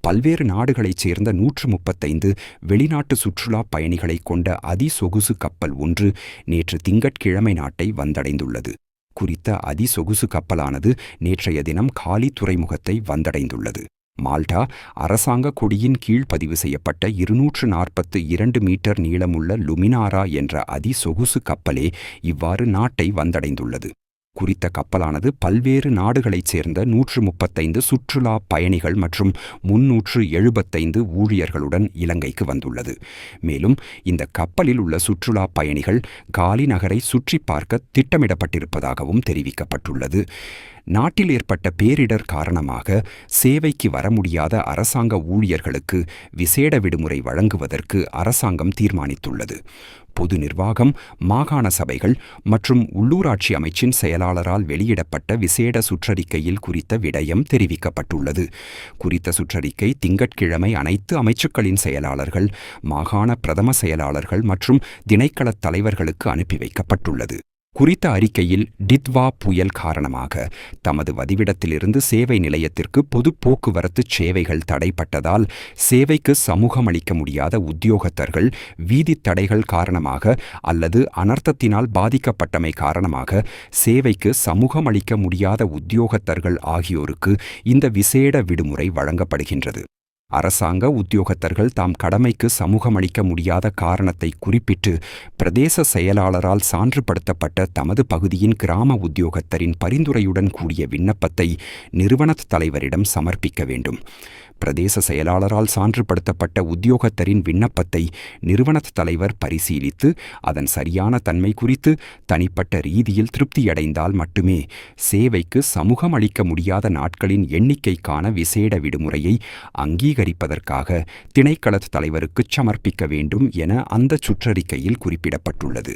பல்வேறு நாடுகளைச் சேர்ந்த 135 வெளிநாட்டு சுற்றுலாப் பயணிகளை கொண்ட அதிசொகுசு கப்பல் ஒன்று நேற்று திங்கட்கிழமை நாட்டை வந்தடைந்துள்ளது. குறித்த அதிசொகுசு கப்பலானது நேற்றைய தினம் காலி துறைமுகத்தை வந்தடைந்துள்ளது. மால்டா அரசாங்க கொடியின் கீழ் பதிவு செய்யப்பட்ட 242 மீட்டர் நீளமுள்ள லுமினாரா என்ற அதிசொகுசு கப்பலே இவ்வாறு நாட்டை வந்தடைந்துள்ளது. குறித்த கப்பலானது பல்வேறு நாடுகளைச் சேர்ந்த 135 சுற்றுலா பயணிகள் மற்றும் 375 ஊழியர்களுடன் இலங்கைக்கு வந்துள்ளது. மேலும் இந்த கப்பலில் உள்ள சுற்றுலா பயணிகள் காலி நகரை சுற்றி பார்க்க திட்டமிடப்பட்டிருப்பதாகவும் தெரிவிக்கப்பட்டுள்ளது. நாட்டில் ஏற்பட்ட பேரிடர் காரணமாக சேவைக்கு வர முடியாத அரசாங்க ஊழியர்களுக்கு விசேட விடுமுறை வழங்குவதற்கு அரசாங்கம் தீர்மானித்துள்ளது. பொது நிர்வாகம், மாகாண சபைகள் மற்றும் உள்ளூராட்சி அமைச்சின் செயலாளரால் வெளியிடப்பட்ட விசேட சுற்றறிக்கையில் குறித்த விடயம் தெரிவிக்கப்பட்டுள்ளது. குறித்த சுற்றறிக்கை திங்கட்கிழமை அனைத்து அமைச்சுக்களின் செயலாளர்கள், மாகாண பிரதம செயலாளர்கள் மற்றும் திணைக்களத் தலைவர்களுக்கு அனுப்பி வைக்கப்பட்டுள்ளது. குறித்த அறிக்கையில் டித்வா புயல் காரணமாக தமது வதிவிடத்திலிருந்து சேவை நிலையத்திற்கு பொது போக்குவரத்து சேவைகள் தடைப்பட்டதால் சேவைக்கு சமூகமளிக்க முடியாத உத்தியோகத்தர்கள், வீதித் தடைகள் காரணமாக அல்லது அனர்த்தத்தினால் பாதிக்கப்பட்டமை காரணமாக சேவைக்கு சமூகமளிக்க முடியாத உத்தியோகத்தர்கள் ஆகியோருக்கு இந்த விசேட விடுமுறை வழங்கப்படுகின்றது. அரசாங்க உத்தியோகத்தர்கள் தாம் கடமைக்கு சமூகமளிக்க முடியாத காரணத்தை குறிப்பிட்டு பிரதேச செயலாளரால் சான்றுபடுத்தப்பட்ட தமது பகுதியின் கிராம உத்தியோகத்தரின் பரிந்துரையுடன் கூடிய விண்ணப்பத்தை நிறுவனத் தலைவரிடம் சமர்ப்பிக்க வேண்டும். பிரதேச செயலாளரால் சான்றுபடுத்தப்பட்ட உத்தியோகத்தரின் விண்ணப்பத்தை நிறுவனத் தலைவர் பரிசீலித்து அதன் சரியான தன்மை குறித்து தனிப்பட்ட ரீதியில் திருப்தியடைந்தால் மட்டுமே சேவைக்கு சமூகம் அளிக்க முடியாத நாட்களின் எண்ணிக்கைக்கான விசேட விடுமுறையை அங்கீகரிப்பதற்காக திணைக்களத் தலைவருக்கு சமர்ப்பிக்க வேண்டும் என அந்த சுற்றறிக்கையில் குறிப்பிடப்பட்டுள்ளது.